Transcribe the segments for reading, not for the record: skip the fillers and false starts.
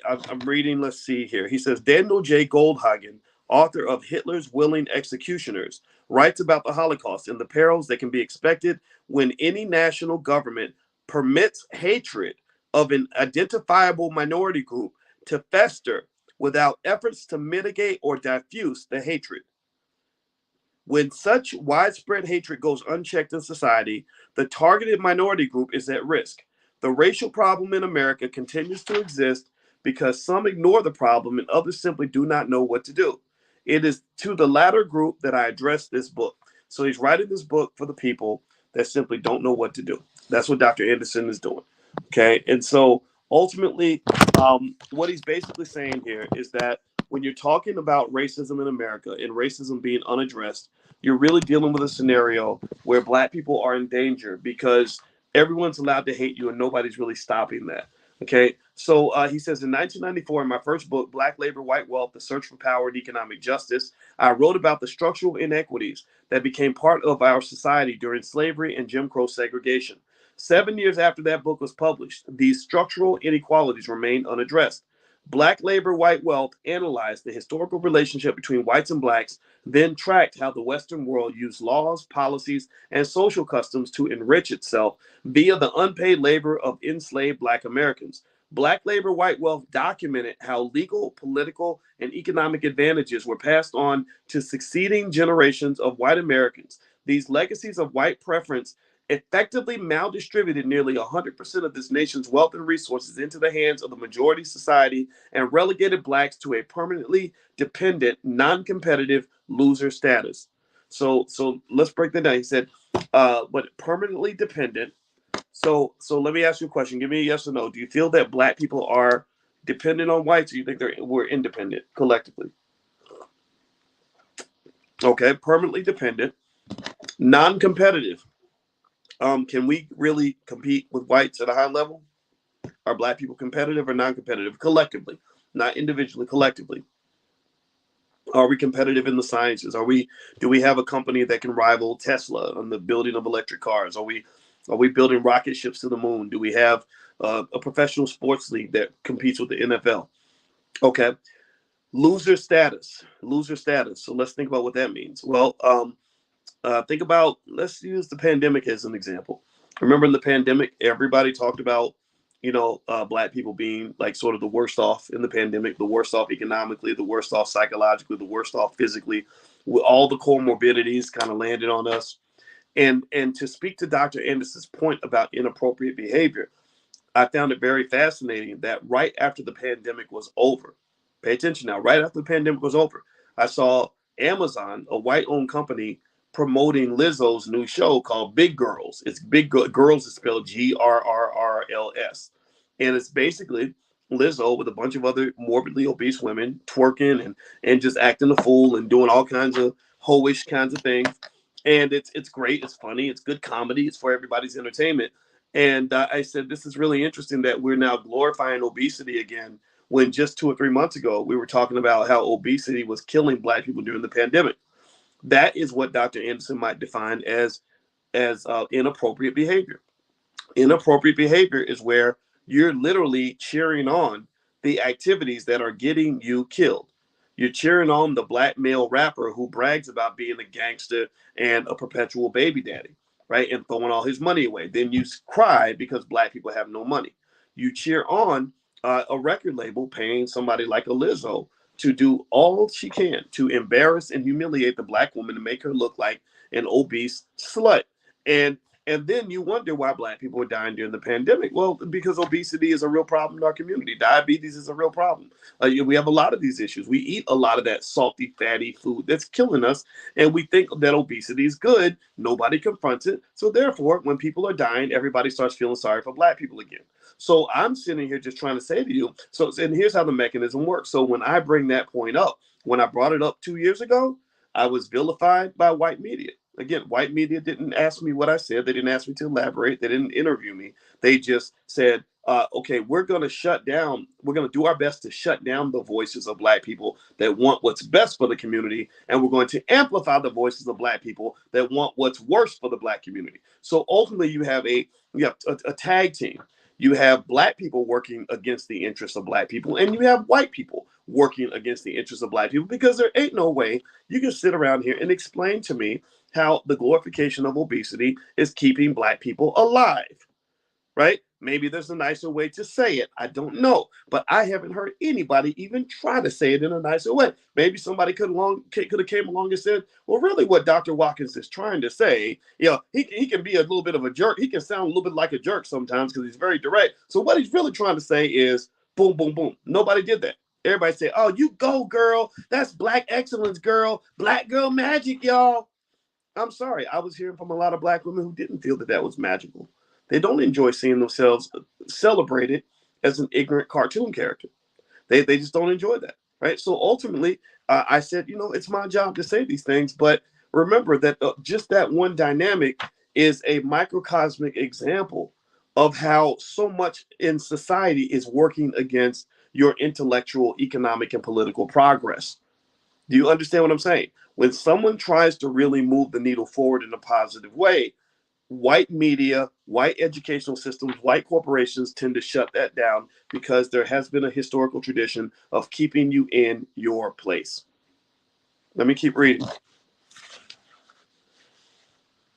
I'm reading, let's see here. He says Daniel J. Goldhagen, author of Hitler's Willing Executioners, writes about the Holocaust and the perils that can be expected when any national government permits hatred of an identifiable minority group to fester without efforts to mitigate or diffuse the hatred. When such widespread hatred goes unchecked in society, the targeted minority group is at risk. The racial problem in America continues to exist because some ignore the problem and others simply do not know what to do. It is to the latter group that I address this book. So he's writing this book for the people that simply don't know what to do. That's what Dr. Anderson is doing. Okay. And so ultimately, what he's basically saying here is that when you're talking about racism in America and racism being unaddressed, you're really dealing with a scenario where black people are in danger because everyone's allowed to hate you and nobody's really stopping that. Okay. So he says in 1994, in my first book, Black Labor, White Wealth, The Search for Power and Economic Justice, I wrote about the structural inequities that became part of our society during slavery and Jim Crow segregation. 7 years after that book was published, these structural inequalities remain unaddressed. Black Labor, White Wealth analyzed the historical relationship between whites and blacks, then tracked how the Western world used laws, policies, and social customs to enrich itself via the unpaid labor of enslaved black Americans. Black Labor, White Wealth documented how legal, political, and economic advantages were passed on to succeeding generations of white Americans. These legacies of white preference effectively maldistributed nearly 100% of this nation's wealth and resources into the hands of the majority society and relegated blacks to a permanently dependent, non-competitive loser status. So let's break that down. He said, but permanently dependent. So let me ask you a question. Give me a yes or no. Do you feel that black people are dependent on whites, or you think we're independent collectively? Okay, permanently dependent, non-competitive. Can we really compete with whites at a high level? Are black people competitive or non-competitive collectively, not individually, collectively? Are we competitive in the sciences? Do we have a company that can rival Tesla on the building of electric cars? Are we building rocket ships to the moon? Do we have a professional sports league that competes with the NFL? Okay, loser status, loser status. So let's think about what that means. Well, think about, let's use the pandemic as an example. Remember in the pandemic, everybody talked about, black people being like sort of the worst off in the pandemic, the worst off economically, the worst off psychologically, the worst off physically, with all the comorbidities kind of landed on us. And to speak to Dr. Anderson's point about inappropriate behavior, I found it very fascinating that right after the pandemic was over, pay attention now, right after the pandemic was over, I saw Amazon, a white owned company, promoting Lizzo's new show called Big Girls. It's Girls is spelled Grrrls. And it's basically Lizzo with a bunch of other morbidly obese women twerking and just acting a fool and doing all kinds of hoish kinds of things. And it's great. It's funny. It's good comedy. It's for everybody's entertainment. And I said, this is really interesting that we're now glorifying obesity again, when just 2 or 3 months ago we were talking about how obesity was killing black people during the pandemic. That is what Dr. Anderson might define as inappropriate behavior. Inappropriate behavior is where you're literally cheering on the activities that are getting you killed. You're cheering on the black male rapper who brags about being a gangster and a perpetual baby daddy, right? And throwing all his money away. Then you cry because black people have no money. You cheer on a record label paying somebody like a Lizzo to do all she can to embarrass and humiliate the black woman to make her look like an obese slut. And and then you wonder why black people are dying during the pandemic. Well, because obesity is a real problem in our community. Diabetes is a real problem. We have a lot of these issues. We eat a lot of that salty, fatty food that's killing us, and we think that obesity is good. Nobody confronts it. So therefore, when people are dying, everybody starts feeling sorry for black people again. So I'm sitting here just trying to say to you, and here's how the mechanism works. So when I bring that point up, when I brought it up 2 years ago, I was vilified by white media. Again, white media didn't ask me what I said. They didn't ask me to elaborate. They didn't interview me. They just said, okay, we're going to shut down. We're going to do our best to shut down the voices of black people that want what's best for the community. And we're going to amplify the voices of black people that want what's worst for the black community. So ultimately, you have a tag team. You have black people working against the interests of black people, and you have white people working against the interests of black people, because there ain't no way you can sit around here and explain to me how the glorification of obesity is keeping black people alive, right? Maybe there's a nicer way to say it. I don't know, but I haven't heard anybody even try to say it in a nicer way. Maybe somebody could have came along and said, "Well, really, what Dr. Watkins is trying to say, he can be a little bit of a jerk. He can sound a little bit like a jerk sometimes because he's very direct. So what he's really trying to say is, boom, boom, boom." Nobody did that. Everybody say, "Oh, you go, girl. That's black excellence, girl. Black girl magic, y'all." I'm sorry. I was hearing from a lot of black women who didn't feel that that was magical. They don't enjoy seeing themselves celebrated as an ignorant cartoon character. They just don't enjoy that, right? So ultimately, I said, it's my job to say these things, but remember that just that one dynamic is a microcosmic example of how so much in society is working against your intellectual, economic, and political progress. Do you understand what I'm saying? When someone tries to really move the needle forward in a positive way, white media, white educational systems, white corporations tend to shut that down because there has been a historical tradition of keeping you in your place. Let me keep reading.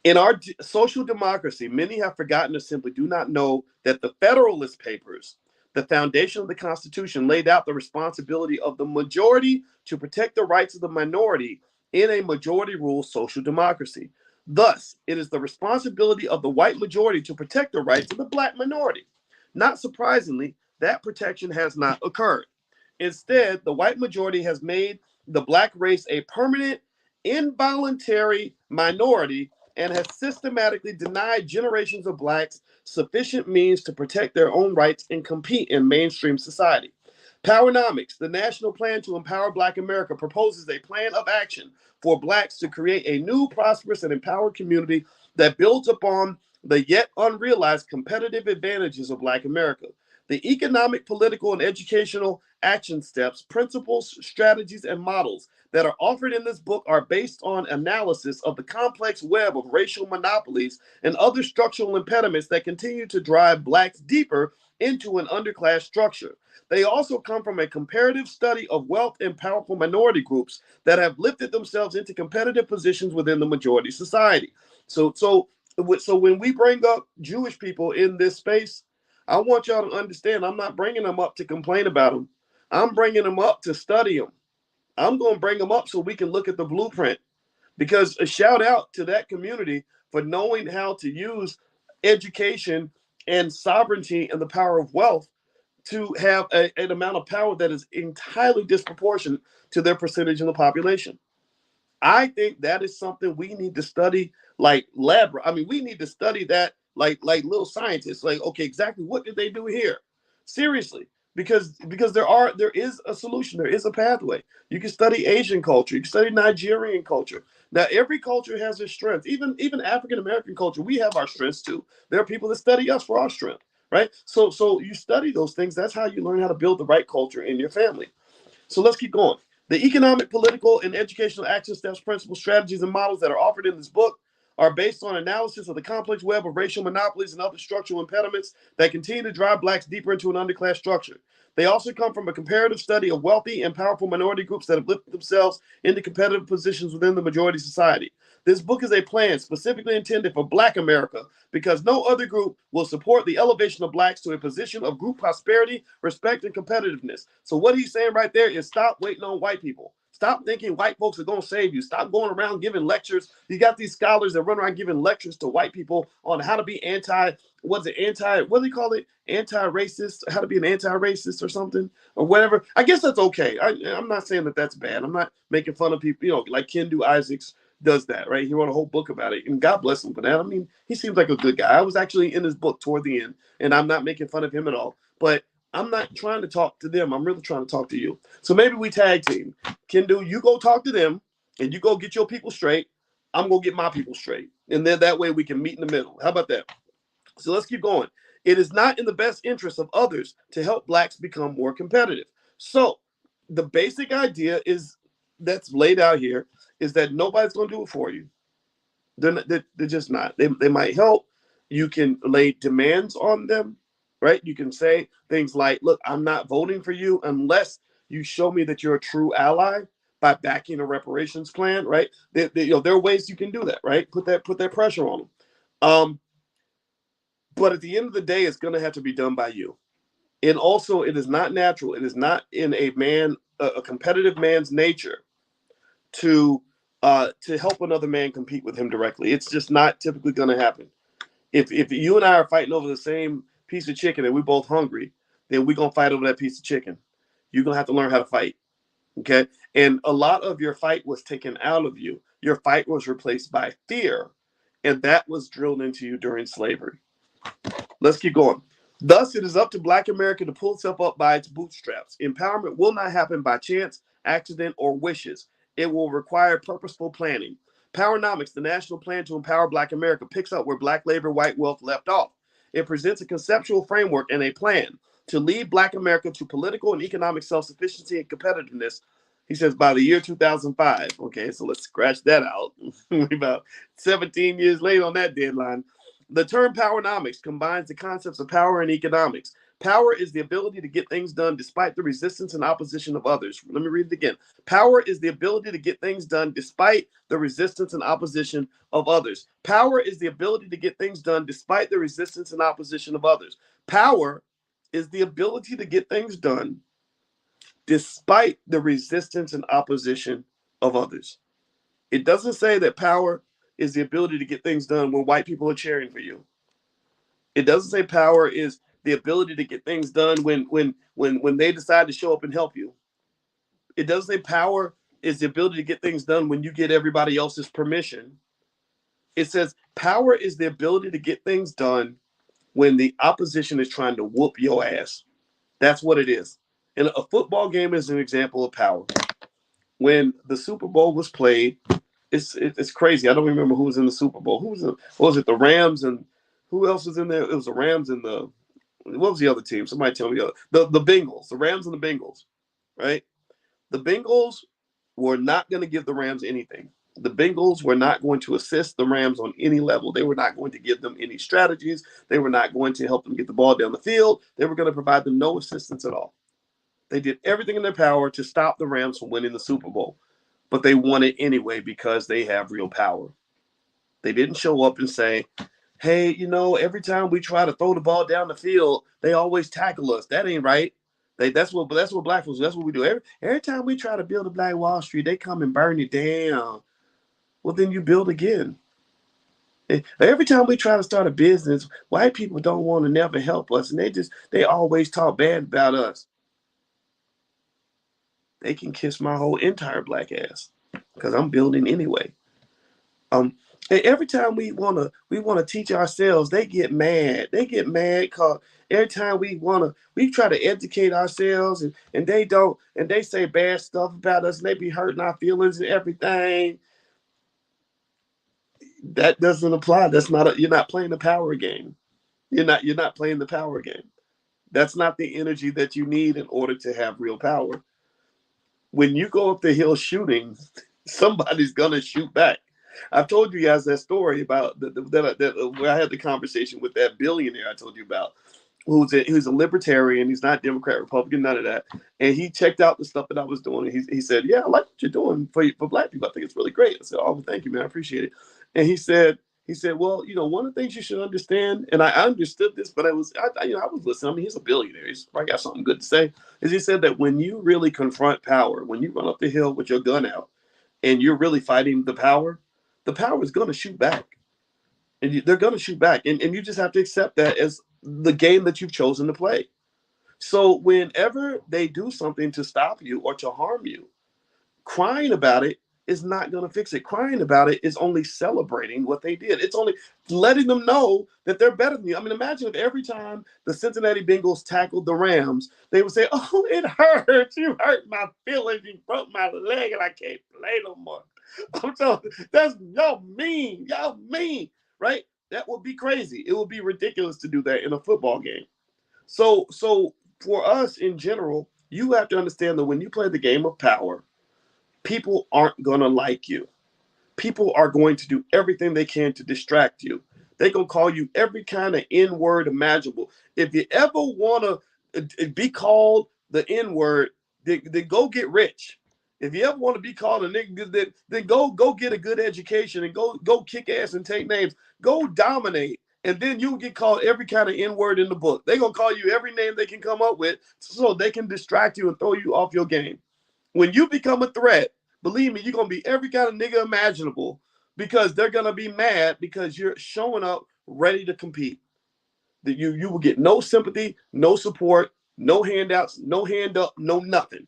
In our social democracy, many have forgotten or simply do not know that the Federalist Papers, the foundation of the Constitution, laid out the responsibility of the majority to protect the rights of the minority in a majority rule social democracy. Thus, it is the responsibility of the white majority to protect the rights of the black minority. Not surprisingly, that protection has not occurred. Instead, the white majority has made the black race a permanent, involuntary minority and has systematically denied generations of blacks sufficient means to protect their own rights and compete in mainstream society. Powernomics, the national plan to empower Black America, proposes a plan of action for blacks to create a new, prosperous, and empowered community that builds upon the yet unrealized competitive advantages of Black America. The economic, political, and educational action steps, principles, strategies, and models that are offered in this book are based on analysis of the complex web of racial monopolies and other structural impediments that continue to drive blacks deeper into an underclass structure. They also come from a comparative study of wealth and powerful minority groups that have lifted themselves into competitive positions within the majority society. So when we bring up Jewish people in this space, I want y'all to understand I'm not bringing them up to complain about them. I'm bringing them up to study them. I'm going to bring them up so we can look at the blueprint, because a shout out to that community for knowing how to use education and sovereignty and the power of wealth to have an amount of power that is entirely disproportionate to their percentage in the population. I think that is something we need to study like lab. I mean, we need to study that like little scientists. Like, okay, exactly what did they do here? Seriously, because there is a solution. There is a pathway. You can study Asian culture. You can study Nigerian culture. Now, every culture has its strengths. Even African American culture, we have our strengths too. There are people that study us for our strength, right? So you study those things. That's how you learn how to build the right culture in your family. So let's keep going. The economic, political, and educational action steps, principles, strategies, and models that are offered in this book are based on analysis of the complex web of racial monopolies and other structural impediments that continue to drive blacks deeper into an underclass structure. They also come from a comparative study of wealthy and powerful minority groups that have lifted themselves into competitive positions within the majority society. This book is a plan specifically intended for Black America because no other group will support the elevation of blacks to a position of group prosperity, respect, and competitiveness. So what he's saying right there is stop waiting on white people. Stop thinking white folks are going to save you. Stop going around giving lectures. You got these scholars that run around giving lectures to white people on how to be what do they call it? Anti-racist, how to be an anti-racist or something or whatever. I guess that's okay. I'm not saying that that's bad. I'm not making fun of people, like Kendu Isaacs does that, right? He wrote a whole book about it, and God bless him for that. I mean, he seems like a good guy. I was actually in his book toward the end, and I'm not making fun of him at all. But I'm not trying to talk to them. I'm really trying to talk to you. So maybe we tag team. Kendu, you go talk to them, and you go get your people straight. I'm going to get my people straight. And then that way we can meet in the middle. How about that? So let's keep going. It is not in the best interest of others to help blacks become more competitive. So the basic idea is that's laid out here is that nobody's going to do it for you. They're just not. They might help. You can lay demands on them, right? You can say things like, look, I'm not voting for you unless you show me that you're a true ally by backing a reparations plan, right? There are ways you can do that, right? Put that pressure on them. But at the end of the day, it's going to have to be done by you. And also, it is not natural. It is not in a competitive man's nature to help another man compete with him directly. It's just not typically going to happen. If you and I are fighting over the same piece of chicken and we're both hungry, then we're gonna fight over that piece of chicken. You're gonna have to learn how to fight. Okay. And a lot of your fight was taken out of you. Your fight was replaced by fear. And that was drilled into you during slavery. Let's keep going. Thus, it is up to Black America to pull itself up by its bootstraps. Empowerment will not happen by chance, accident, or wishes. It will require purposeful planning. Powernomics, the national plan to empower Black America, picks up where Black labor, white wealth left off. It presents a conceptual framework and a plan to lead Black America to political and economic self-sufficiency and competitiveness. He says by the year 2005. Okay, so let's scratch that out. About 17 years late on that deadline. The term powernomics combines the concepts of power and economics. Power is the ability to get things done despite the resistance and opposition of others. Let me read it again. Power is the ability to get things done despite the resistance and opposition of others. Power is the ability to get things done despite the resistance and opposition of others. Power is the ability to get things done despite the resistance and opposition of others. It doesn't say that power is the ability to get things done when white people are cheering for you. It doesn't say power is the ability to get things done when they decide to show up and help you. It doesn't say power is the ability to get things done when you get everybody else's permission. It says power is the ability to get things done when the opposition is trying to whoop your ass. That's what it is. And a football game is an example of power. When the Super Bowl was played, it's crazy. I don't remember who was in the Super Bowl. What was it? The Rams and who else was in there? It was the Rams and what was the other team? Somebody tell me the Bengals. The Rams and the Bengals, right? The Bengals were not going to give the Rams anything. The Bengals were not going to assist the Rams on any level. They were not going to give them any strategies. They were not going to help them get the ball down the field. They were going to provide them no assistance at all. They did everything in their power to stop the Rams from winning the Super Bowl, but they won it anyway because they have real power. They didn't show up and say, hey, every time we try to throw the ball down the field, they always tackle us. That ain't right. That's what black folks. That's what we do. Every time we try to build a Black Wall Street, they come and burn it down. Well, then you build again. Every time we try to start a business, white people don't want to never help us, and they always talk bad about us. They can kiss my whole entire black ass because I'm building anyway. And every time we wanna teach ourselves, they get mad. They get mad because every time we try to educate ourselves and they don't, and they say bad stuff about us and they be hurting our feelings and everything. That doesn't apply. You're not playing the power game. You're not playing the power game. That's not the energy that you need in order to have real power. When you go up the hill shooting, somebody's gonna shoot back. I've told you guys that story about where I had the conversation with that billionaire I told you about, who's a libertarian. He's not Democrat, Republican, none of that. And he checked out the stuff that I was doing. And he said, "Yeah, I like what you're doing for black people. I think it's really great." I said, "Oh, well, thank you, man. I appreciate it." And he said, "Well, one of the things you should understand, and I understood this, but I was listening. I mean, he's a billionaire. He's probably got something good to say." Is he said that when you really confront power, when you run up the hill with your gun out, and you're really fighting the power is going to shoot back. And they're going to shoot back. And you just have to accept that as the game that you've chosen to play. So whenever they do something to stop you or to harm you, crying about it is not going to fix it. Crying about it is only celebrating what they did. It's only letting them know that they're better than you. I mean, imagine if every time the Cincinnati Bengals tackled the Rams, they would say, "Oh, it hurts. You hurt my feelings. You broke my leg and I can't play no more." I'm telling you, that's y'all mean. Y'all mean, right? That would be crazy. It would be ridiculous to do that in a football game. So for us in general, you have to understand that when you play the game of power, people aren't going to like you. People are going to do everything they can to distract you. They're going to call you every kind of N-word imaginable. If you ever want to be called the N-word, then go get rich. If you ever want to be called a nigga, then go get a good education and go kick ass and take names. Go dominate. And then you'll get called every kind of N-word in the book. They're going to call you every name they can come up with so they can distract you and throw you off your game. When you become a threat, believe me, you're going to be every kind of nigga imaginable because they're going to be mad because you're showing up ready to compete. That you will get no sympathy, no support, no handouts, no hand up, no nothing.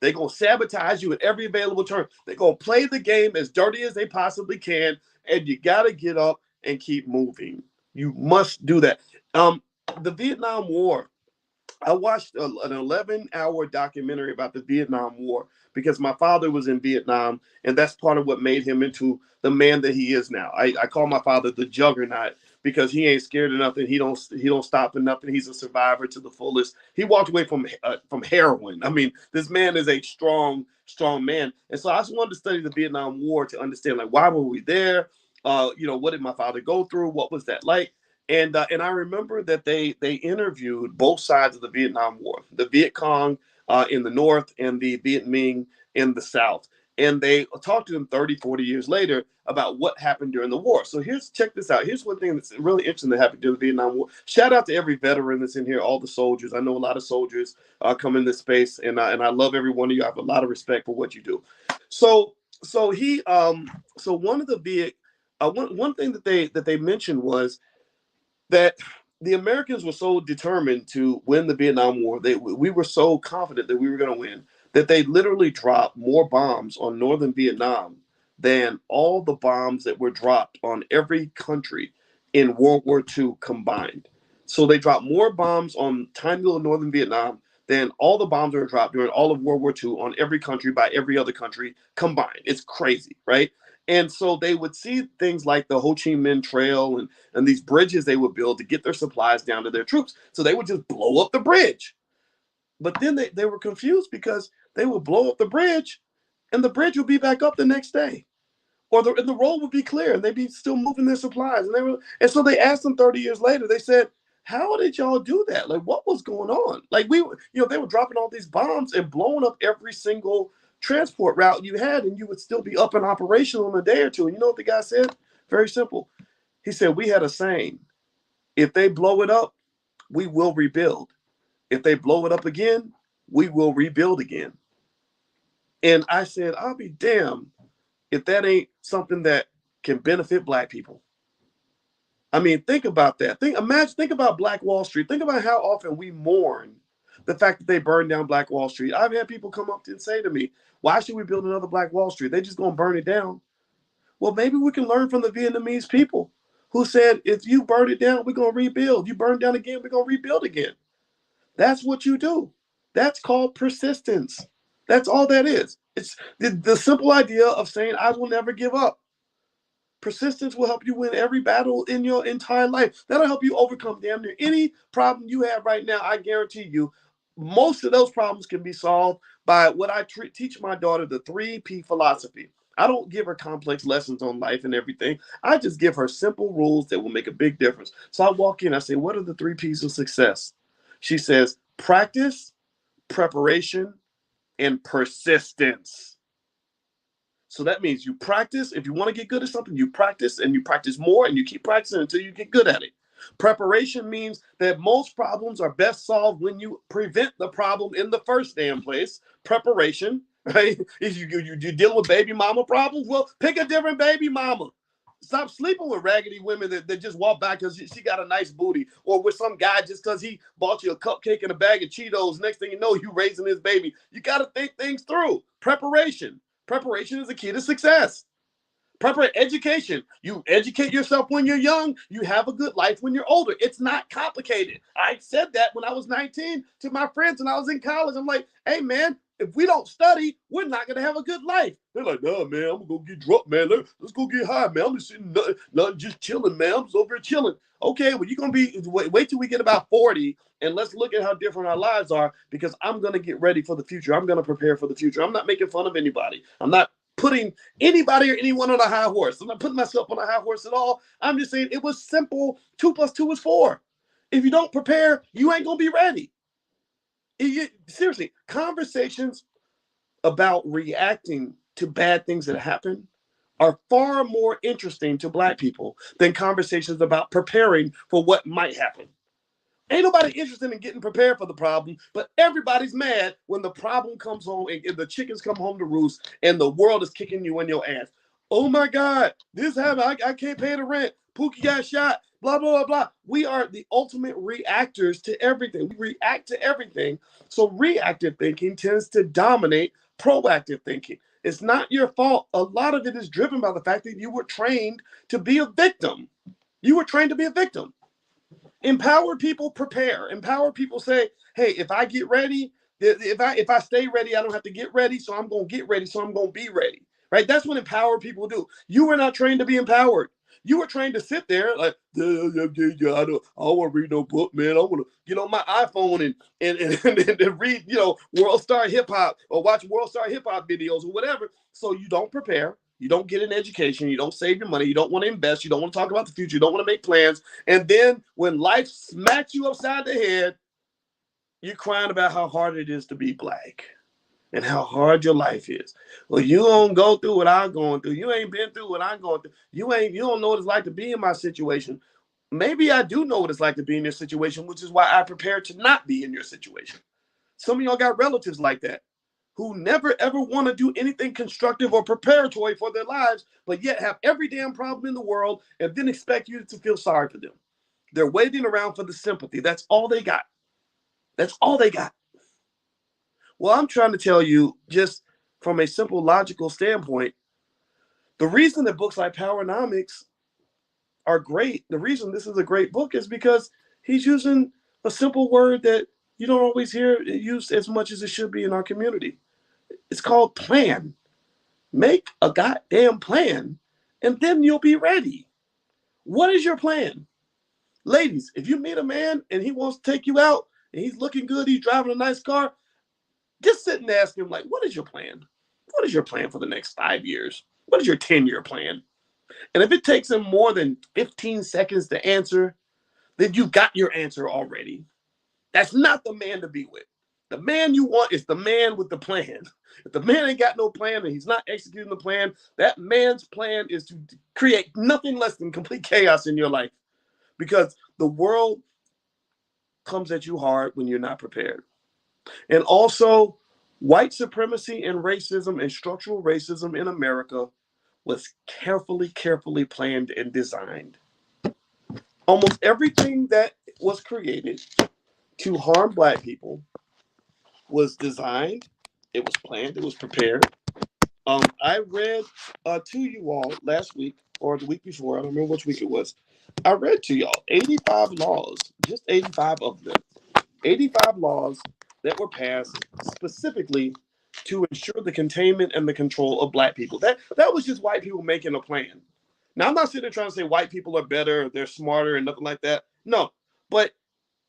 They're going to sabotage you at every available turn. They're going to play the game as dirty as they possibly can, and you got to get up and keep moving. You must do that. The Vietnam War, I watched an 11-hour documentary about the Vietnam War because my father was in Vietnam, and that's part of what made him into the man that he is now. I call my father the juggernaut because he ain't scared of nothing. He don't stop for nothing. He's a survivor to the fullest. He walked away from heroin. I mean, this man is a strong man. And so I just wanted to study the Vietnam War to understand, like, why were we there? What did my father go through? What was that like? And I remember that they interviewed both sides of the Vietnam War, the Viet Cong in the north and the Viet Minh in the south. And they talked to them 30, 40 years later about what happened during the war. So check this out. Here's one thing that's really interesting that happened during the Vietnam War. Shout out to every veteran that's in here, all the soldiers. I know a lot of soldiers come in this space, and I love every one of you. I have a lot of respect for what you do. So one of the Viet, one thing that they mentioned was that the Americans were so determined to win the Vietnam War. We were so confident that we were going to win that they literally dropped more bombs on northern Vietnam than all the bombs that were dropped on every country in World War II combined. So they dropped more bombs on tiny little northern Vietnam than all the bombs that were dropped during all of World War II on every country by every other country combined. It's crazy, right? And so they would see things like the Ho Chi Minh Trail and these bridges they would build to get their supplies down to their troops. So they would just blow up the bridge. But then they were confused because they would blow up the bridge and the bridge would be back up the next day. Or the road would be clear and they'd be still moving their supplies. And so they asked them 30 years later, they said, how did y'all do that? Like, what was going on? Like, they were dropping all these bombs and blowing up every single transport route you had, and you would still be up and operational in a day or two. And you know what the guy said? Very simple. He said, we had a saying, if they blow it up, we will rebuild. If they blow it up again, we will rebuild again. And I said, I'll be damned if that ain't something that can benefit Black people. I mean, think about that. Think about Black Wall Street. Think about how often we mourn the fact that they burned down Black Wall Street. I've had people come up and say to me, why should we build another Black Wall Street? They're just going to burn it down. Well, maybe we can learn from the Vietnamese people who said, if you burn it down, we're going to rebuild. You burn down again, we're going to rebuild again. That's what you do. That's called persistence. That's all that is. It's the simple idea of saying, I will never give up. Persistence will help you win every battle in your entire life. That'll help you overcome damn near any problem you have right now. I guarantee you, most of those problems can be solved by what I teach my daughter, the 3P philosophy. I don't give her complex lessons on life and everything. I just give her simple rules that will make a big difference. So I walk in, I say, what are the 3 P's of success? She says, practice, preparation, and persistence. So that means you practice. If you want to get good at something, you practice and you practice more and you keep practicing until you get good at it. Preparation means that most problems are best solved when you prevent the problem in the first damn place. Preparation, right? If you're dealing with baby mama problems, well, pick a different baby mama. Stop sleeping with raggedy women that just walk by because she got a nice booty, or with some guy just because he bought you a cupcake and a bag of Cheetos. Next thing you know, you raising his baby. You got to think things through. Preparation. Preparation is the key to success. Education. You educate yourself when you're young. You have a good life when you're older. It's not complicated. I said that when I was 19 to my friends and I was in college. I'm like, hey, man, if we don't study, we're not going to have a good life. They're like, no, man, I'm going to go get drunk, man. Let's go get high, man. I'm just sitting, not just chilling, man. I'm just over here chilling. Okay, well, you're going to be, wait till we get about 40 and let's look at how different our lives are, because I'm going to get ready for the future. I'm going to prepare for the future. I'm not making fun of anybody. I'm not putting anybody or anyone on a high horse. I'm not putting myself on a high horse at all. I'm just saying it was simple. 2 + 2 is 4. If you don't prepare, you ain't going to be ready. Seriously, conversations about reacting to bad things that happen are far more interesting to Black people than conversations about preparing for what might happen. Ain't nobody interested in getting prepared for the problem, but everybody's mad when the problem comes home and the chickens come home to roost and the world is kicking you in your ass. Oh my God, this happened. I can't pay the rent. Pookie got shot. Blah, blah, blah, blah. We are the ultimate reactors to everything. We react to everything. So reactive thinking tends to dominate proactive thinking. It's not your fault. A lot of it is driven by the fact that you were trained to be a victim. You were trained to be a victim. Empowered people prepare. Empowered people say, hey, if I get ready, if I stay ready, I don't have to get ready. So I'm going to get ready. So I'm going to be ready. Right? That's what empowered people do. You were not trained to be empowered. You were trained to sit there like, I don't want to read no book, man. I want to get on my iPhone and read, World Star Hip Hop or watch World Star Hip Hop videos or whatever. So you don't prepare. You don't get an education. You don't save your money. You don't want to invest. You don't want to talk about the future. You don't want to make plans. And then when life smacks you upside the head, you're crying about how hard it is to be Black and how hard your life is. Well, you don't go through what I'm going through. You ain't been through what I'm going through. You don't know what it's like to be in my situation. Maybe I do know what it's like to be in your situation, which is why I prepared to not be in your situation. Some of y'all got relatives like that who never ever want to do anything constructive or preparatory for their lives, but yet have every damn problem in the world and then expect you to feel sorry for them. They're waiting around for the sympathy. That's all they got. That's all they got. Well, I'm trying to tell you, just from a simple logical standpoint, the reason that books like Powernomics are great, the reason this is a great book is because he's using a simple word that you don't always hear used as much as it should be in our community. It's called plan. Make a goddamn plan, and then you'll be ready. What is your plan? Ladies, if you meet a man and he wants to take you out and he's looking good, he's driving a nice car, just sit and ask him, like, what is your plan? What is your plan for the next 5 years? What is your 10-year plan? And if it takes him more than 15 seconds to answer, then you got your answer already. That's not the man to be with. The man you want is the man with the plan. If the man ain't got no plan and he's not executing the plan, that man's plan is to create nothing less than complete chaos in your life, because the world comes at you hard when you're not prepared. And also, white supremacy and racism and structural racism in America was carefully planned and designed. Almost everything that was created to harm Black people was designed, it was planned, it was prepared. I read to you all last week or the week before, I don't remember which week it was. I read to y'all 85 laws, just 85 of them. 85 laws that were passed specifically to ensure the containment and the control of Black people. That was just white people making a plan. Now, I'm not sitting there trying to say white people are better, or they're smarter, and nothing like that. No, but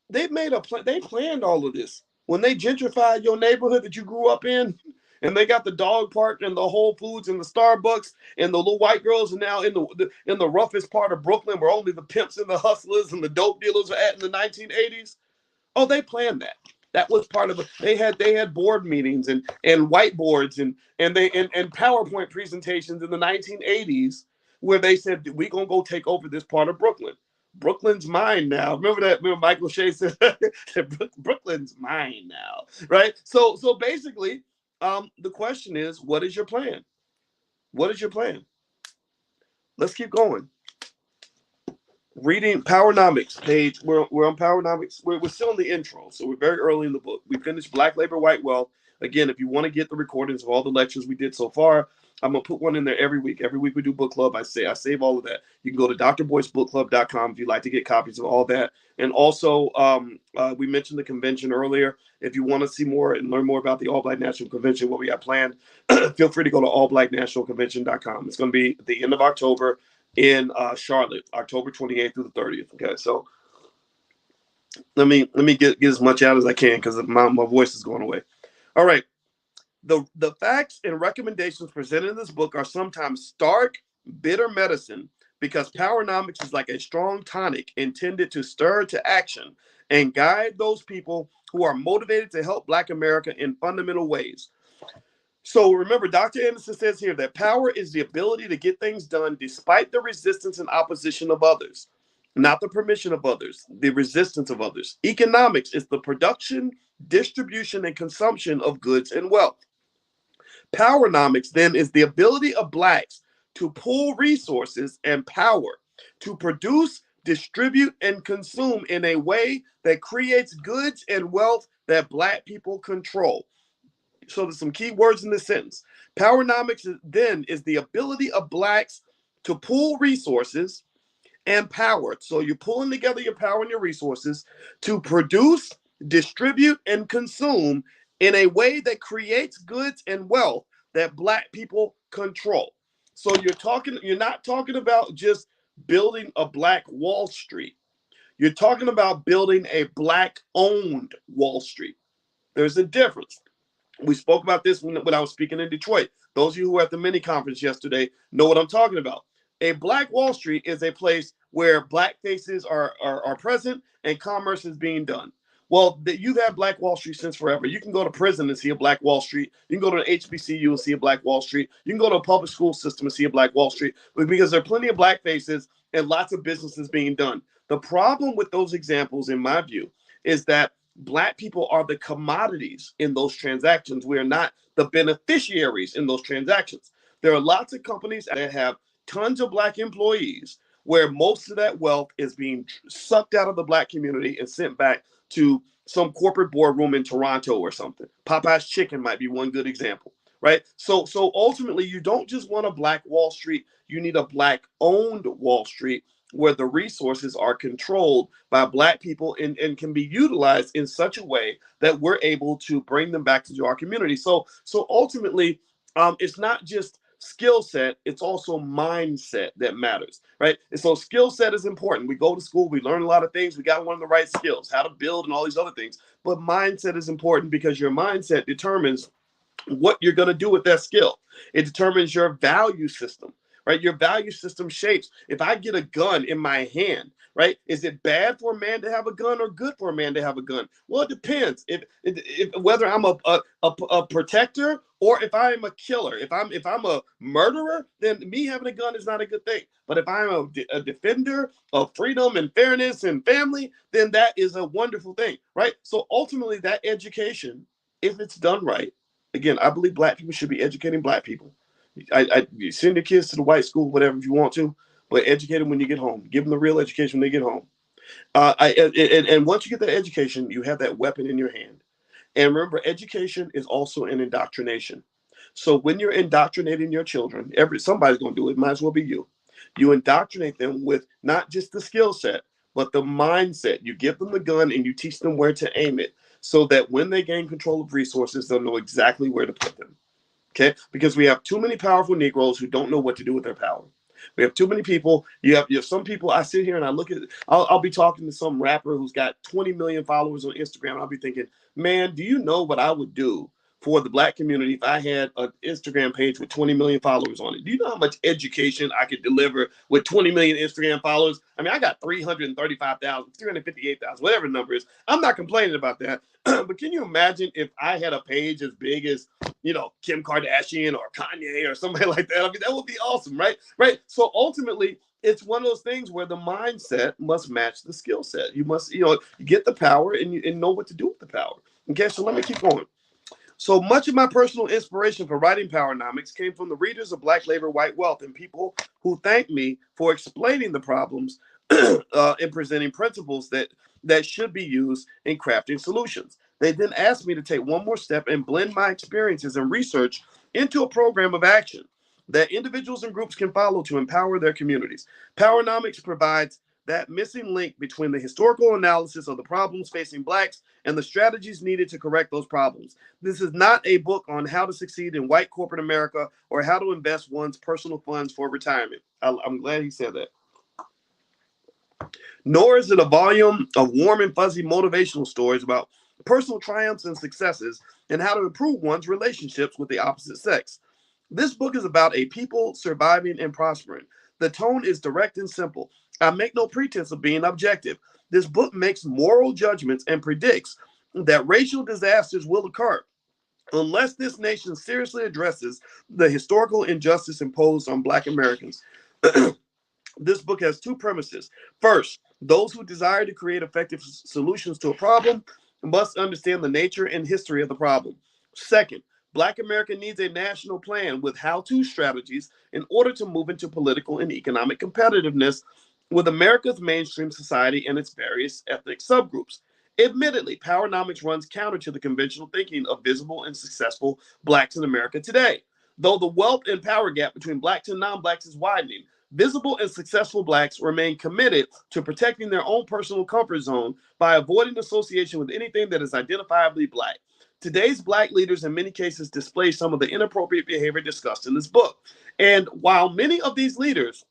they made a plan. They planned all of this. When they gentrified your neighborhood that you grew up in, and they got the dog park and the Whole Foods and the Starbucks, and the little white girls are now in the roughest part of Brooklyn, where only the pimps and the hustlers and the dope dealers are at in the 1980s. Oh, they planned that. That was part of it. They had board meetings and whiteboards and PowerPoint presentations in the 1980s where they said, we're gonna go take over this part of Brooklyn. Brooklyn's mine now. Remember that? Remember Michael Shea said Brooklyn's mine now, right? So basically, the question is, what is your plan? What is your plan? Let's keep going. Reading Powernomics page. We're on Powernomics. We're still in the intro, so we're very early in the book. We finished Black Labor, White Wealth. Again, if you want to get the recordings of all the lectures we did so far, I'm gonna put one in there every week. Every week we do book club. I save all of that. You can go to drboycebookclub.com if you'd like to get copies of all that. And also, we mentioned the convention earlier. If you want to see more and learn more about the All Black National Convention, what we got planned, feel free to go to allblacknationalconvention.com. It's going to be at the end of October in Charlotte, October 28th through the 30th. Okay, so let me get as much out as I can because my voice is going away. All right. The facts and recommendations presented in this book are sometimes stark, bitter medicine because Powernomics is like a strong tonic intended to stir to action and guide those people who are motivated to help Black America in fundamental ways. So remember, Dr. Anderson says here that power is the ability to get things done despite the resistance and opposition of others, not the permission of others, the resistance of others. Economics is the production, distribution, and consumption of goods and wealth. Powernomics then is the ability of Blacks to pool resources and power to produce, distribute, and consume in a way that creates goods and wealth that Black people control. So there's some key words in this sentence. Powernomics then is the ability of Blacks to pool resources and power. So you're pulling together your power and your resources to produce, distribute, and consume in a way that creates goods and wealth that Black people control. So you're not talking about just building a Black Wall Street. You're talking about building a Black owned Wall Street. There's a difference. We spoke about this when I was speaking in Detroit. Those of you who were at the mini conference yesterday know what I'm talking about. A Black Wall Street is a place where Black faces are present and commerce is being done. Well, you've had Black Wall Street since forever. You can go to prison and see a Black Wall Street. You can go to an HBCU and see a Black Wall Street. You can go to a public school system and see a Black Wall Street because there are plenty of Black faces and lots of businesses being done. The problem with those examples, in my view, is that Black people are the commodities in those transactions. We are not the beneficiaries in those transactions. There are lots of companies that have tons of Black employees where most of that wealth is being sucked out of the Black community and sent back to some corporate boardroom in Toronto or something. Popeye's Chicken might be one good example, right? So ultimately, you don't just want a Black Wall Street. You need a Black owned Wall Street where the resources are controlled by Black people and can be utilized in such a way that we're able to bring them back to our community. So ultimately, it's not just skill set, it's also mindset that matters, right? And so skill set is important. We go to school, we learn a lot of things, we got to learn the right skills, how to build and all these other things. But mindset is important because your mindset determines what you're going to do with that skill. It determines your value system, right? Your value system shapes. If I get a gun in my hand, right, is it bad for a man to have a gun or good for a man to have a gun? Well, it depends. If whether I'm a protector or if I'm a killer. If I'm a murderer, then me having a gun is not a good thing. But if I'm a defender of freedom and fairness and family, then that is a wonderful thing, right? So ultimately, that education, if it's done right, again, I believe Black people should be educating Black people. You send your kids to the white school, whatever, if you want to, but educate them when you get home. Give them the real education when they get home. And once you get that education, you have that weapon in your hand. And remember, education is also an indoctrination. So when you're indoctrinating your children, somebody's going to do it. Might as well be you. You indoctrinate them with not just the skill set, but the mindset. You give them the gun and you teach them where to aim it so that when they gain control of resources, they'll know exactly where to put them. Okay? Because we have too many powerful Negroes who don't know what to do with their power. We have too many people. You have some people. I sit here and I look at. I'll be talking to some rapper who's got 20 million followers on Instagram. I'll be thinking, man, do you know what I would do for the Black community if I had an Instagram page with 20 million followers on it? Do you know how much education I could deliver with 20 million Instagram followers? I mean, I got 335,000, 358,000, whatever the number is. I'm not complaining about that. But can you imagine if I had a page as big as, Kim Kardashian or Kanye or somebody like that? I mean, that would be awesome, right? Right. So ultimately, it's one of those things where the mindset must match the skill set. You must, you get the power and know what to do with the power. Okay, so let me keep going. So much of my personal inspiration for writing Powernomics came from the readers of Black Labor, White Wealth and people who thanked me for explaining the problems and presenting principles that should be used in crafting solutions. They then asked me to take one more step and blend my experiences and research into a program of action that individuals and groups can follow to empower their communities. Powernomics provides that missing link between the historical analysis of the problems facing Blacks and the strategies needed to correct those problems. This is not a book on how to succeed in white corporate America or how to invest one's personal funds for retirement. I'm glad he said that. Nor is it a volume of warm and fuzzy motivational stories about personal triumphs and successes, and how to improve one's relationships with the opposite sex. This book is about a people surviving and prospering. The tone is direct and simple. I make no pretense of being objective. This book makes moral judgments and predicts that racial disasters will occur unless this nation seriously addresses the historical injustice imposed on Black Americans. This book has two premises. First, those who desire to create effective solutions to a problem must understand the nature and history of the problem. Second, Black America needs a national plan with how-to strategies in order to move into political and economic competitiveness with America's mainstream society and its various ethnic subgroups. Admittedly, Powernomics runs counter to the conventional thinking of visible and successful Blacks in America today. Though the wealth and power gap between Blacks and non-Blacks is widening, visible and successful Blacks remain committed to protecting their own personal comfort zone by avoiding association with anything that is identifiably Black. Today's Black leaders, in many cases, display some of the inappropriate behavior discussed in this book. And while many of these leaders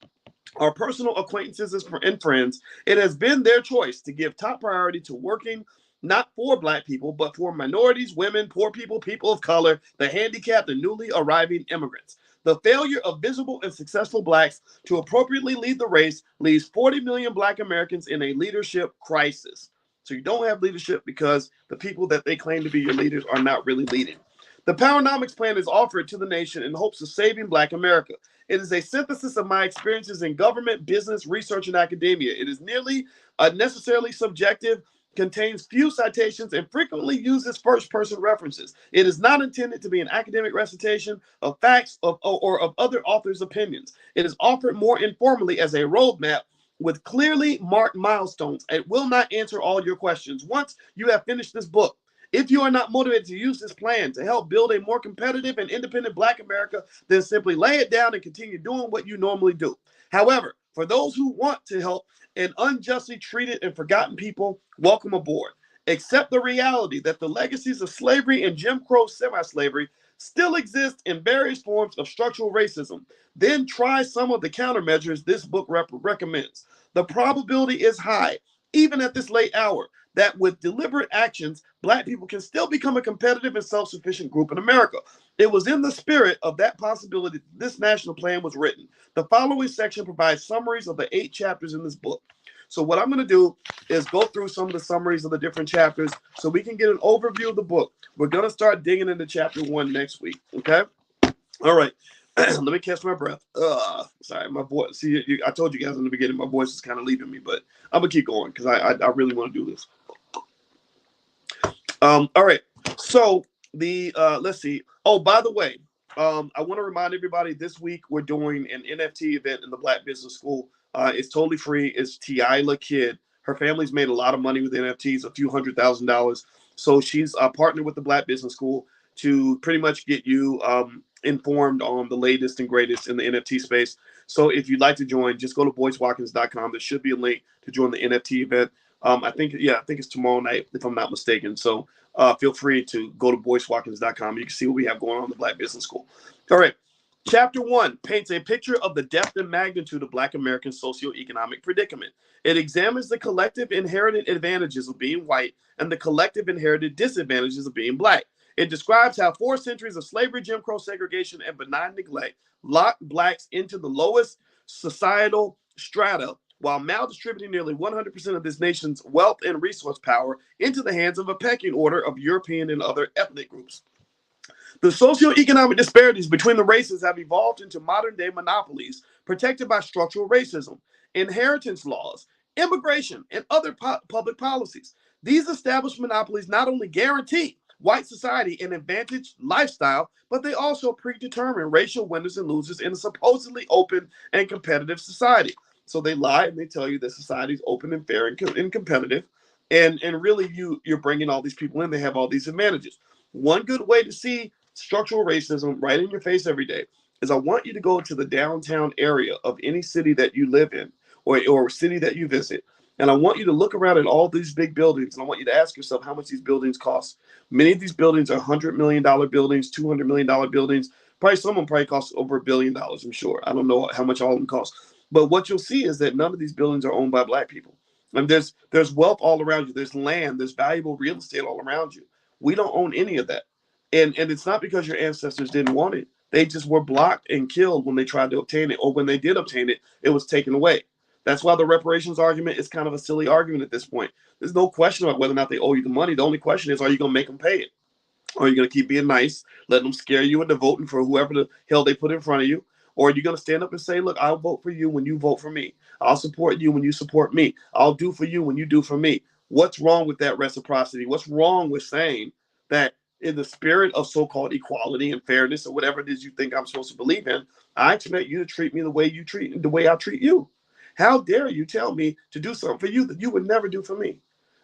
are personal acquaintances and friends, it has been their choice to give top priority to working not for Black people, but for minorities, women, poor people, people of color, the handicapped, and newly arriving immigrants. The failure of visible and successful Blacks to appropriately lead the race leaves 40 million Black Americans in a leadership crisis. So you don't have leadership because the people that they claim to be your leaders are not really leading. The Powernomics plan is offered to the nation in hopes of saving Black America. It is a synthesis of my experiences in government, business, research, and academia. It is nearly unnecessarily subjective, contains few citations, and frequently uses first-person references. It is not intended to be an academic recitation of facts or of other authors' opinions. It is offered more informally as a roadmap with clearly marked milestones. It will not answer all your questions once you have finished this book. If you are not motivated to use this plan to help build a more competitive and independent Black America, then simply lay it down and continue doing what you normally do. However, for those who want to help an unjustly treated and forgotten people, welcome aboard. Accept the reality that the legacies of slavery and Jim Crow semi-slavery still exist in various forms of structural racism. Then try some of the countermeasures this book recommends. The probability is high, even at this late hour, that with deliberate actions, Black people can still become a competitive and self-sufficient group in America. It was in the spirit of that possibility that this national plan was written. The following section provides summaries of the 8 chapters in this book. So what I'm going to do is go through some of the summaries of the different chapters so we can get an overview of the book. We're going to start digging into chapter 1 next week, okay? All right. Let me catch my breath. Sorry, my voice. See, I told you guys in the beginning, my voice is kind of leaving me, but I'm gonna keep going because I really want to do this. All right. So the let's see. Oh, by the way, I want to remind everybody this week we're doing an NFT event in the Black Business School. It's totally free. It's Tiala Kidd. Her family's made a lot of money with NFTs, a few $100,000. So she's partnered with the Black Business School to pretty much get you informed on the latest and greatest in the NFT space. So if you'd like to join, just go to boycewatkins.com. There should be a link to join the NFT event. I think it's tomorrow night, if I'm not mistaken. So feel free to go to boycewatkins.com. You can see what we have going on in the Black Business School. All right. Chapter 1 paints a picture of the depth and magnitude of Black American socioeconomic predicament. It examines the collective inherited advantages of being white and the collective inherited disadvantages of being Black. It describes how 4 centuries of slavery, Jim Crow segregation, and benign neglect locked Blacks into the lowest societal strata while maldistributing nearly 100% of this nation's wealth and resource power into the hands of a pecking order of European and other ethnic groups. The socioeconomic disparities between the races have evolved into modern-day monopolies protected by structural racism, inheritance laws, immigration, and other public policies. These established monopolies not only guarantee white society an advantaged lifestyle, but they also predetermine racial winners and losers in a supposedly open and competitive society. So they lie and they tell you that society is open and fair and competitive, and really you're bringing all these people in. They have all these advantages. One good way to see structural racism right in your face every day is I want you to go to the downtown area of any city that you live in or city that you visit. And I want you to look around at all these big buildings, and I want you to ask yourself how much these buildings cost. Many of these buildings are $100 million buildings, $200 million buildings. Probably some of them probably cost over $1 billion, I'm sure. I don't know how much all of them cost. But what you'll see is that none of these buildings are owned by Black people. And there's wealth all around you. There's land. There's valuable real estate all around you. We don't own any of that. And it's not because your ancestors didn't want it. They just were blocked and killed when they tried to obtain it, or when they did obtain it, it was taken away. That's why the reparations argument is kind of a silly argument at this point. There's no question about whether or not they owe you the money. The only question is, are you going to make them pay it? Or are you going to keep being nice, letting them scare you into voting for whoever the hell they put in front of you? Or are you going to stand up and say, look, I'll vote for you when you vote for me. I'll support you when you support me. I'll do for you when you do for me. What's wrong with that reciprocity? What's wrong with saying that in the spirit of so-called equality and fairness, or whatever it is you think I'm supposed to believe in, I expect you to treat me the way I treat you? How dare you tell me to do something for you that you would never do for me?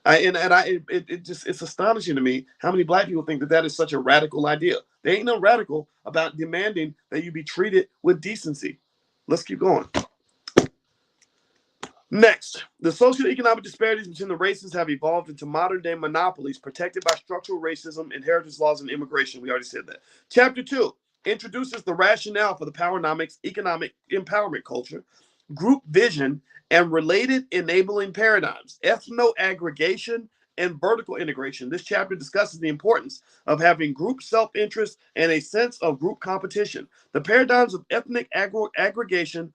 It's astonishing to me how many black people think that that is such a radical idea. There ain't no radical about demanding that you be treated with decency. Let's keep going. Next, the socioeconomic disparities between the races have evolved into modern day monopolies protected by structural racism, inheritance laws, and immigration. We already said that. Chapter 2 introduces the rationale for the powernomics, economic empowerment culture, group vision, and related enabling paradigms, ethno-aggregation, and vertical integration. This chapter discusses the importance of having group self-interest and a sense of group competition. The paradigms of ethno-aggregation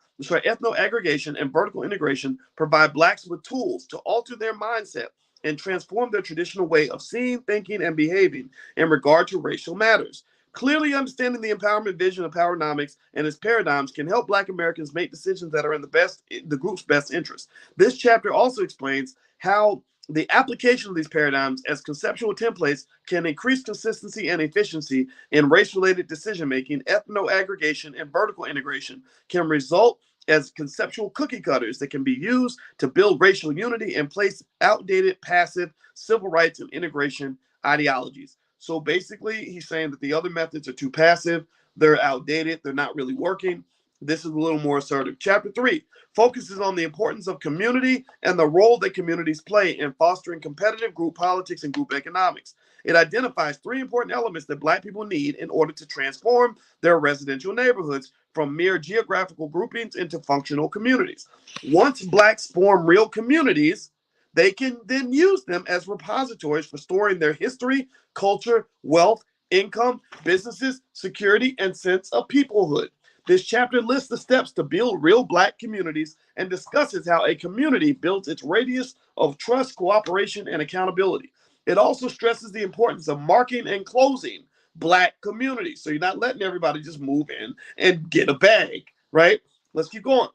and vertical integration provide blacks with tools to alter their mindset and transform their traditional way of seeing, thinking, and behaving in regard to racial matters. Clearly understanding the empowerment vision of Powernomics and its paradigms can help Black Americans make decisions that are in the group's best interest. This chapter also explains how the application of these paradigms as conceptual templates can increase consistency and efficiency in race-related decision-making. Ethno-aggregation and vertical integration can result as conceptual cookie cutters that can be used to build racial unity and place outdated, passive civil rights and integration ideologies. So basically, he's saying that the other methods are too passive, they're outdated, they're not really working. This is a little more assertive. Chapter 3 focuses on the importance of community and the role that communities play in fostering competitive group politics and group economics. It identifies 3 important elements that Black people need in order to transform their residential neighborhoods from mere geographical groupings into functional communities. Once Blacks form real communities, they can then use them as repositories for storing their history, culture, wealth, income, businesses, security, and sense of peoplehood. This chapter lists the steps to build real Black communities and discusses how a community builds its radius of trust, cooperation, and accountability. It also stresses the importance of marking and closing Black communities. So you're not letting everybody just move in and get a bag, right? Let's keep going.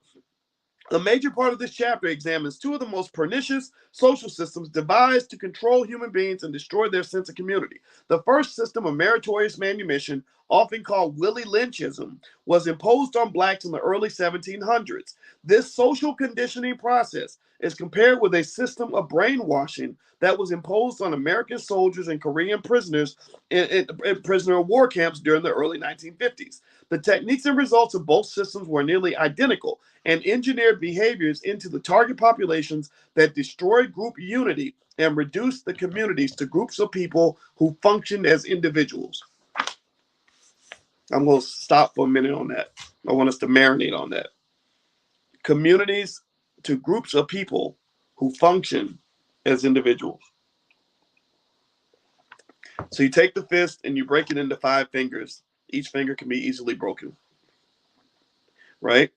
A major part of this chapter examines 2 of the most pernicious social systems devised to control human beings and destroy their sense of community. The first system of meritorious manumission, often called Willie Lynchism, was imposed on Blacks in the early 1700s. This social conditioning process is compared with a system of brainwashing that was imposed on American soldiers and Korean prisoners in prisoner of war camps during the early 1950s. The techniques and results of both systems were nearly identical and engineered behaviors into the target populations that destroyed group unity and reduced the communities to groups of people who functioned as individuals. I'm going to stop for a minute on that. I want us to marinate on that. Communities to groups of people who function as individuals. So you take the fist and you break it into 5 fingers. Each finger can be easily broken, right?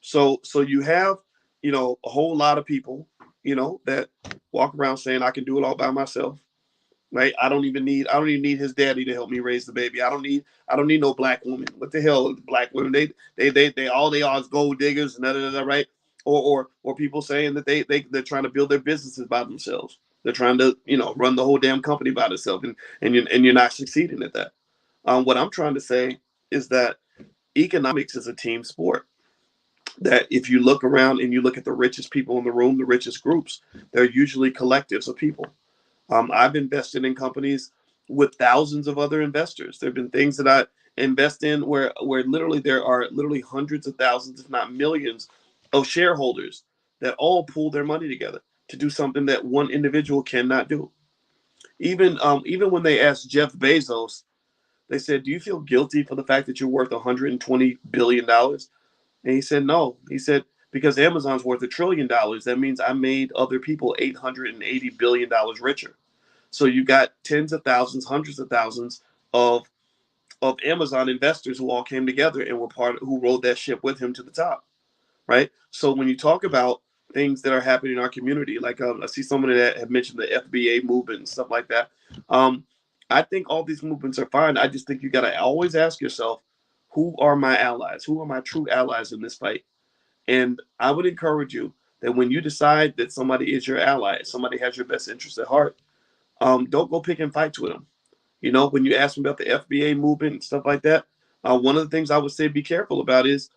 So you have, a whole lot of people, that walk around saying I can do it all by myself, right? I don't even need his daddy to help me raise the baby. I don't need no Black woman. What the hell, Black women? They all they are is gold diggers and right? Or people saying that they're trying to build their businesses by themselves. They're trying to run the whole damn company by themselves, and you're not succeeding at that. What I'm trying to say is that economics is a team sport. That if you look around and you look at the richest people in the room, the richest groups, they're usually collectives of people. I've invested in companies with thousands of other investors. There have been things that I invest in where literally there are literally hundreds of thousands, if not millions, of shareholders that all pool their money together to do something that one individual cannot do. Even when they asked Jeff Bezos, they said, "Do you feel guilty for the fact that you're worth $120 billion?" And he said, "No." He said, Because Amazon's worth $1 trillion. That means I made other people $880 billion richer. So you got tens of thousands, hundreds of thousands of Amazon investors who all came together and were who rode that ship with him to the top, right? So when you talk about things that are happening in our community, like I see somebody that had mentioned the FBA movement and stuff like that. I think all these movements are fine. I just think you got to always ask yourself, who are my allies? Who are my true allies in this fight? And I would encourage you that when you decide that somebody is your ally, somebody has your best interest at heart, don't go pick and fights with them. You know, when you ask me about the FBA movement and stuff like that, one of the things I would say be careful about is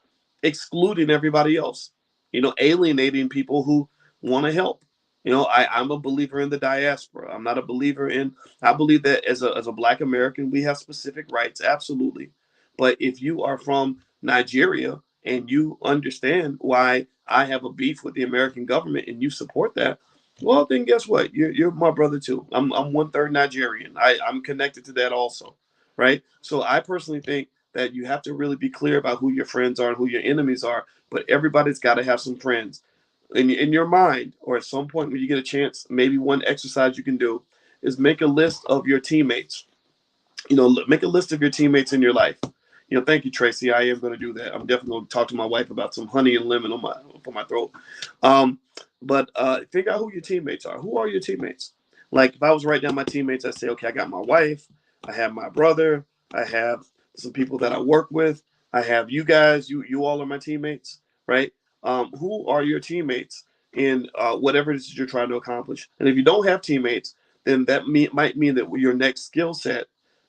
excluding everybody else. You know, alienating people who want to help. You know, I'm a believer in the diaspora. I'm not a believer in. I believe that as a Black American, we have specific rights, absolutely. But if you are from Nigeria and you understand why I have a beef with the American government and you support that, well, then guess what? You're my brother too. I'm 1/3 Nigerian. I'm connected to that also, right? So I personally think that you have to really be clear about who your friends are and who your enemies are. But everybody's got to have some friends in your mind, or at some point when you get a chance. Maybe one exercise you can do is make a list of your teammates. You know, make a list of your teammates in your life. You know, thank you, Tracy. I am going to do that. I'm definitely going to talk to my wife about some honey and lemon on my throat. Um, but figure out who your teammates are. Who are your teammates? Like if I was writing down my teammates, I say, okay, I got my wife, I have my brother, I have some people that I work with, I have you guys. You all are my teammates, right? Who are your teammates in whatever it is you're trying to accomplish? And if you don't have teammates, then that might mean that your next skill set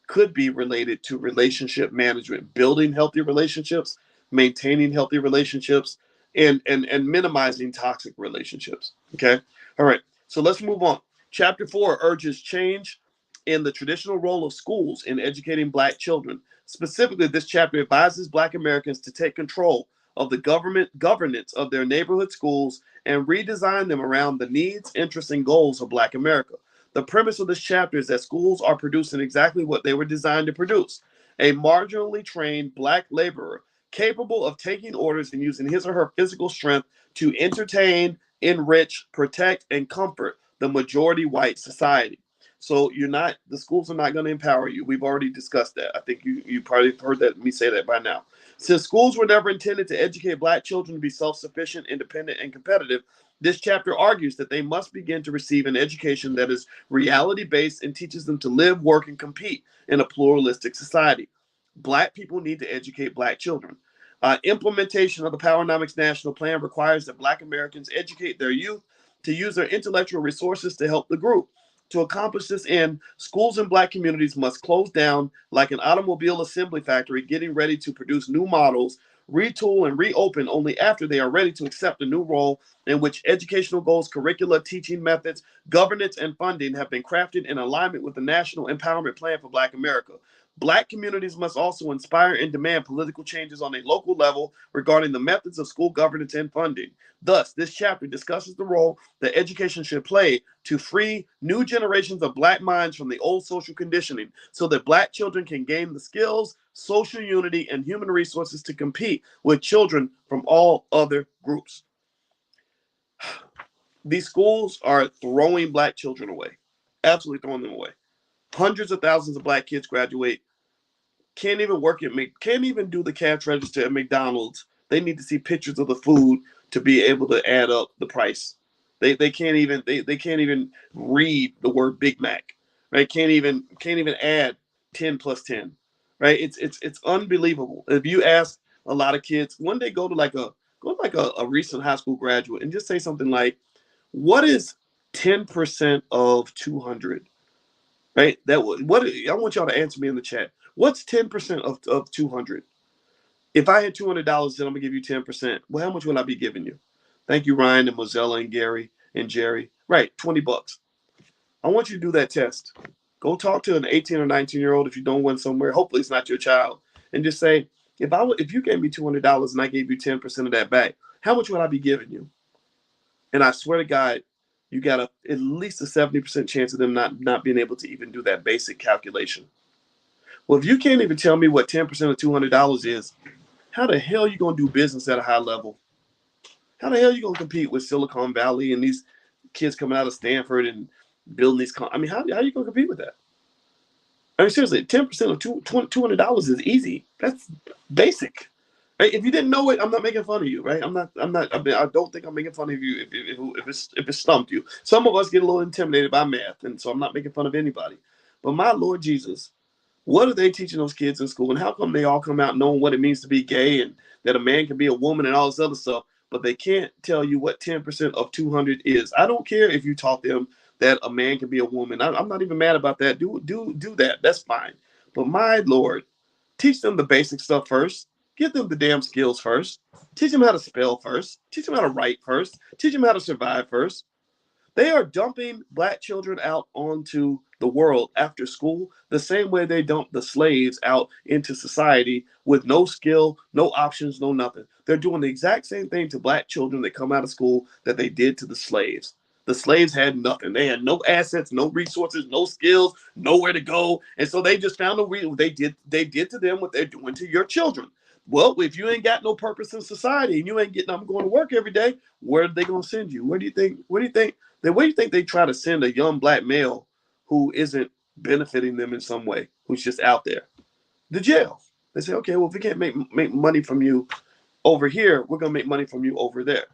could be related to relationship management, building healthy relationships, maintaining healthy relationships, and minimizing toxic relationships. Okay. All right. So let's move on. Chapter 4 urges change in the traditional role of schools in educating Black children. Specifically, this chapter advises Black Americans to take control of the governance of their neighborhood schools and redesign them around the needs, interests, and goals of Black America. The premise of this chapter is that schools are producing exactly what they were designed to produce: a marginally trained Black laborer capable of taking orders and using his or her physical strength to entertain, enrich, protect, and comfort the majority white society. So the schools are not going to empower you. We've already discussed that. I think you probably heard me say that by now. Since schools were never intended to educate Black children to be self-sufficient, independent, and competitive, this chapter argues that they must begin to receive an education that is reality-based and teaches them to live, work, and compete in a pluralistic society. Black people need to educate Black children. Implementation of the Powernomics National Plan requires that Black Americans educate their youth to use their intellectual resources to help the group. To accomplish this end, schools in Black communities must close down like an automobile assembly factory, getting ready to produce new models, retool, and reopen only after they are ready to accept a new role in which educational goals, curricula, teaching methods, governance, and funding have been crafted in alignment with the National Empowerment Plan for Black America. Black communities must also inspire and demand political changes on a local level regarding the methods of school governance and funding. Thus, this chapter discusses the role that education should play to free new generations of Black minds from the old social conditioning so that Black children can gain the skills, social unity, and human resources to compete with children from all other groups. These schools are throwing Black children away, absolutely throwing them away. Hundreds of thousands of Black kids graduate, can't even can't even do the cash register at McDonald's. They need to see pictures of the food to be able to add up the price. They can't even they can't even read the word Big Mac, right? Can't even add 10 plus 10, right? It's unbelievable. If you ask a lot of kids, one day go to like a recent high school graduate and just say something like, "What is 10% of 200?" Right? What I want y'all to answer me in the chat. What's 10% of 200? If I had $200, then I'm gonna give you 10%. Well, how much will I be giving you? Thank you, Ryan and Mozella and Gary and Jerry. Right, $20. I want you to do that test. Go talk to an 18 or 19-year-old if you don't win somewhere. Hopefully, it's not your child, and just say, if you gave me $200 and I gave you 10% of that back, how much would I be giving you? And I swear to God, you got at least a 70% chance of them not being able to even do that basic calculation. Well, if you can't even tell me what 10% of $200 is, how the hell are you going to do business at a high level? How the hell are you going to compete with Silicon Valley and these kids coming out of Stanford and building these? I mean, how are you going to compete with that? I mean, seriously, 10% of $200 is easy. That's basic. Right? If you didn't know it, I'm not making fun of you, right? I don't think I'm making fun of you if it stumped you. Some of us get a little intimidated by math, and so I'm not making fun of anybody. But my Lord Jesus, what are they teaching those kids in school? And how come they all come out knowing what it means to be gay and that a man can be a woman and all this other stuff, but they can't tell you what 10% of 200 is? I don't care if you taught them that a man can be a woman. I'm not even mad about that. Do that. That's fine. But my Lord, teach them the basic stuff first. Give them the damn skills first. Teach them how to spell first. Teach them how to write first. Teach them how to survive first. They are dumping black children out onto the world after school the same way they dump the slaves out into society with no skill, no options, no nothing. They're doing the exact same thing to black children that come out of school that they did to the slaves. The slaves had nothing. They had no assets, no resources, no skills, nowhere to go. And so they just found a reason. They did to them what they're doing to your children. Well, if you ain't got no purpose in society and you ain't getting up and going to work every day, where are they going to send you? Where do you think they try to send a young black male who isn't benefiting them in some way, who's just out there? The jail. They say, okay, well, if we can't make money from you over here, we're going to make money from you over there.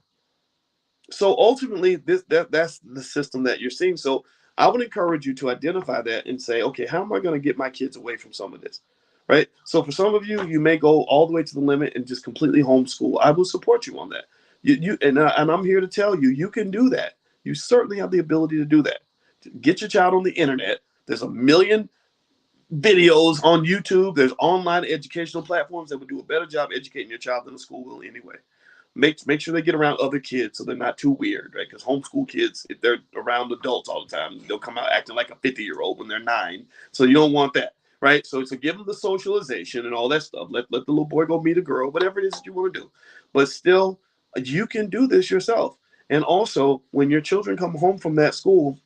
So ultimately, that's the system that you're seeing. So I would encourage you to identify that and say, okay, how am I going to get my kids away from some of this? Right? So for some of you, you may go all the way to the limit and just completely homeschool. I will support you on that. And I'm here to tell you, you can do that. You certainly have the ability to do that. Get your child on the internet. There's a million videos on YouTube. There's online educational platforms that would do a better job educating your child than the school will anyway. Make sure they get around other kids so they're not too weird, right? Because homeschool kids, if they're around adults all the time, they'll come out acting like a 50-year-old when they're 9. So you don't want that, right? So give them the socialization and all that stuff. Let the little boy go meet a girl, whatever it is that you want to do. But still, you can do this yourself. And also, when your children come home from that school,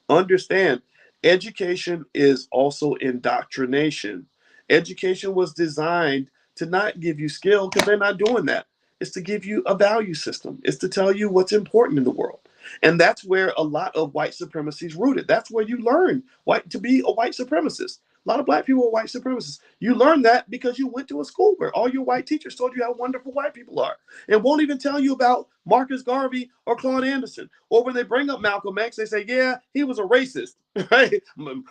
understand education is also indoctrination. Education was designed to not give you skill because they're not doing that. It's to give you a value system. It's to tell you what's important in the world. And that's where a lot of white supremacy is rooted. That's where you learn to be a white supremacist. A lot of black people are white supremacists. You learn that because you went to a school where all your white teachers told you how wonderful white people are and won't even tell you about Marcus Garvey or Claude Anderson. Or when they bring up Malcolm X, they say, yeah, he was a racist, right?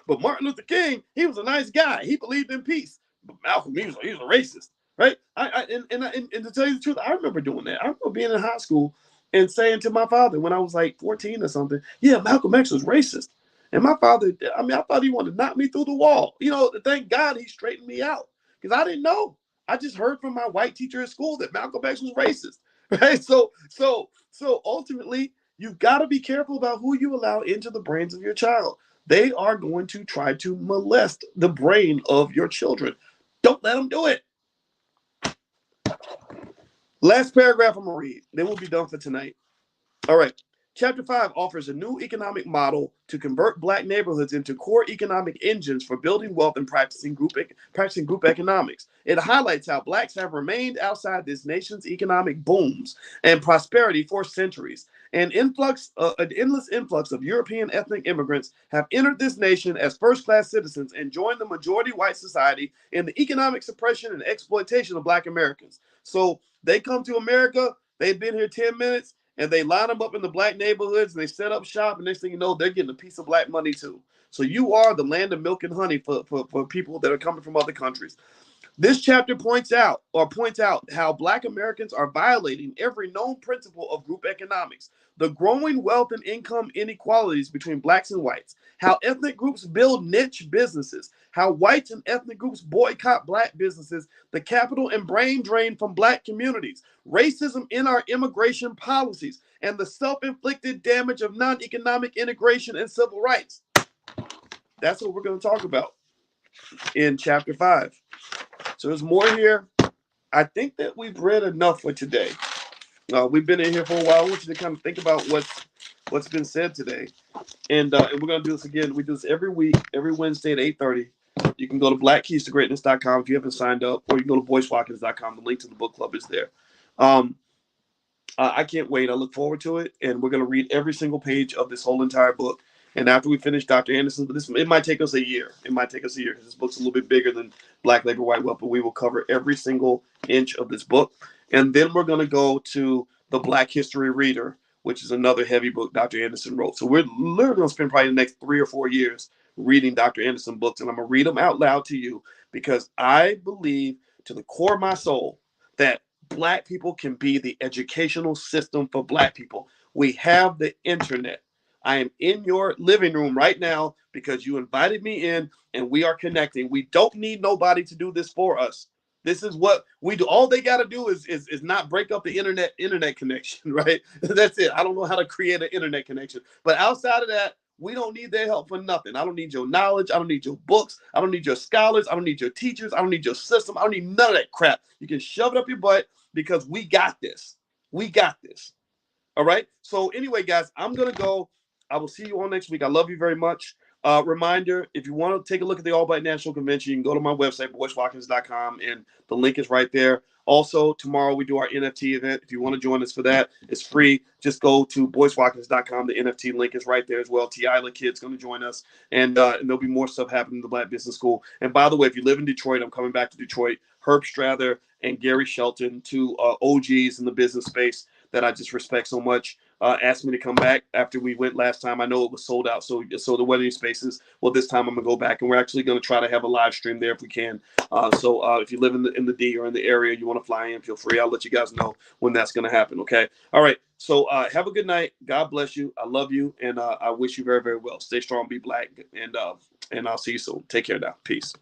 But Martin Luther King, he was a nice guy. He believed in peace. But Malcolm, he was a racist, right? And to tell you the truth, I remember doing that. I remember being in high school and saying to my father when I was like 14 or something, yeah, Malcolm X was racist. And my father, I thought he wanted to knock me through the wall. Thank God he straightened me out because I didn't know. I just heard from my white teacher at school that Malcolm X was racist, right? So ultimately, you've got to be careful about who you allow into the brains of your child. They are going to try to molest the brain of your children. Don't let them do it. Last paragraph I'm going to read. Then we'll be done for tonight. All right. Chapter 5 offers a new economic model to convert black neighborhoods into core economic engines for building wealth and practicing group economics. It highlights how blacks have remained outside this nation's economic booms and prosperity for centuries. An endless influx of European ethnic immigrants have entered this nation as first-class citizens and joined the majority white society in the economic suppression and exploitation of black Americans. So they come to America, they've been here 10 minutes, and they line them up in the black neighborhoods and they set up shop, and next thing you know, they're getting a piece of black money too. So you are the land of milk and honey for people that are coming from other countries. This chapter points out how black Americans are violating every known principle of group economics, the growing wealth and income inequalities between blacks and whites, how ethnic groups build niche businesses, how whites and ethnic groups boycott black businesses, the capital and brain drain from black communities, racism in our immigration policies, and the self-inflicted damage of non-economic integration and civil rights. That's what we're going to talk about in chapter 5. So there's more here. I think that we've read enough for today. We've been in here for a while. I want you to kind of think about what's been said today. And we're going to do this again. We do this every week, every Wednesday at 8:30. You can go to blackkeystogreatness.com if you haven't signed up, or you can go to boycewatkins.com. The link to the book club is there. I can't wait. I look forward to it, and we're going to read every single page of this whole entire book. And after we finish Dr. Anderson, but this it might take us a year. It might take us a year because this book's a little bit bigger than Black Labor, White Wealth. But we will cover every single inch of this book, and then we're going to go to the Black History Reader, which is another heavy book Dr. Anderson wrote. So we're literally going to spend probably the next 3 or 4 years reading Dr. Anderson books, and I'm going to read them out loud to you because I believe to the core of my soul that Black people can be the educational system for Black people. We have the internet. I am in your living room right now because you invited me in and we are connecting. We don't need nobody to do this for us. This is what we do. All they got to do is not break up the internet connection, right? That's it. I don't know how to create an internet connection. But outside of that, we don't need their help for nothing. I don't need your knowledge. I don't need your books. I don't need your scholars. I don't need your teachers. I don't need your system. I don't need none of that crap. You can shove it up your butt because we got this. We got this. All right. So anyway, guys, I'm gonna go. I will see you all next week. I love you very much. Reminder: if you want to take a look at the All Black National Convention, you can go to my website, boycewatkins.com, and the link is right there. Also, tomorrow we do our NFT event. If you want to join us for that, it's free. Just go to boycewatkins.com. The NFT link is right there as well. T.I.L.A. Kid's going to join us, and there'll be more stuff happening in the Black Business School. And by the way, if you live in Detroit, I'm coming back to Detroit. Herb Strather and Gary Shelton, two OGs in the business space that I just respect so much, asked me to come back after we went last time. I know it was sold out, so the wedding spaces. Well, this time I'm gonna go back, and we're actually gonna try to have a live stream there if we can. So if you live in the D or in the area, you want to fly in, feel free. I'll let you guys know when that's gonna happen. Okay. All right. So have a good night. God bless you. I love you, and I wish you very, very well. Stay strong, be Black, and I'll see you soon. Take care now. Peace.